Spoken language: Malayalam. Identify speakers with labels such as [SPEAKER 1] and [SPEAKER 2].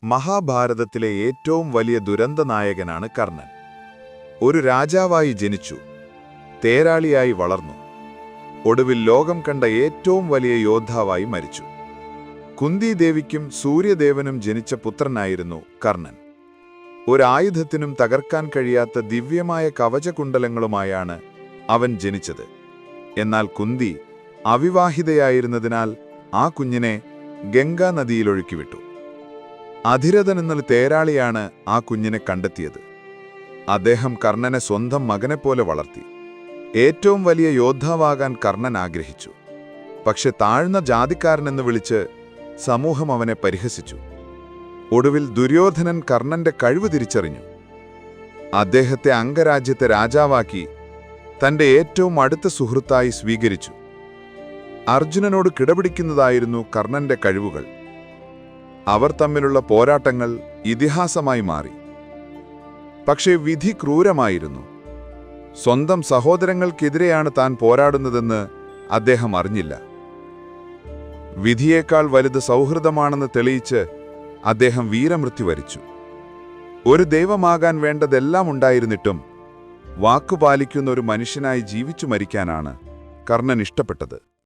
[SPEAKER 1] മഹാഭാരതത്തിലെ ഏറ്റവും വലിയ ദുരന്തനായകനാണ് കർണൻ. ഒരു രാജാവായി ജനിച്ചു, തേരാളിയായി വളർന്നു, ഒടുവിൽ ലോകം കണ്ട ഏറ്റവും വലിയ യോദ്ധാവായി മരിച്ചു. കുന്തിദേവിക്കും സൂര്യദേവനും ജനിച്ച പുത്രനായിരുന്നു കർണൻ. ഒരായുധത്തിനും തകർക്കാൻ കഴിയാത്ത ദിവ്യമായ കവചകുണ്ടലങ്ങളുമായാണ് അവൻ ജനിച്ചത്. എന്നാൽ കുന്തി അവിവാഹിതയായിരുന്നതിനാൽ ആ കുഞ്ഞിനെ ഗംഗാനദിയിലൊഴുക്കിവിട്ടു. അധിരഥൻ എന്നൊരു തേരാളിയാണ് ആ കുഞ്ഞിനെ കണ്ടെത്തിയത്. അദ്ദേഹം കർണനെ സ്വന്തം മകനെപ്പോലെ വളർത്തി. ഏറ്റവും വലിയ യോദ്ധാവാകാൻ കർണൻ ആഗ്രഹിച്ചു. പക്ഷെ താഴ്ന്ന ജാതിക്കാരനെന്ന് വിളിച്ച് സമൂഹം അവനെ പരിഹസിച്ചു. ഒടുവിൽ ദുര്യോധനൻ കർണന്റെ കഴിവ് തിരിച്ചറിഞ്ഞു. അദ്ദേഹത്തെ അംഗരാജ്യത്തെ രാജാവാക്കി തന്റെ ഏറ്റവും അടുത്ത സുഹൃത്തായി സ്വീകരിച്ചു. അർജുനനോട് കിടപിടിക്കുന്നതായിരുന്നു കർണന്റെ കഴിവുകൾ. അവർ തമ്മിലുള്ള പോരാട്ടങ്ങൾ ഇതിഹാസമായി മാറി. പക്ഷേ വിധി ക്രൂരമായിരുന്നു. സ്വന്തം സഹോദരങ്ങൾക്കെതിരെയാണ് താൻ പോരാടുന്നതെന്ന് അദ്ദേഹം അറിഞ്ഞില്ല. വിധിയേക്കാൾ വലുത് സൗഹൃദമാണെന്ന് തെളിയിച്ച് അദ്ദേഹം വീരമൃത്യു വരിച്ചു. ഒരു ദൈവമാകാൻ വേണ്ടതെല്ലാം ഉണ്ടായിരുന്നിട്ടും വാക്കുപാലിക്കുന്ന ഒരു മനുഷ്യനായി ജീവിച്ചു മരിക്കാനാണ് കർണൻ ഇഷ്ടപ്പെട്ടത്.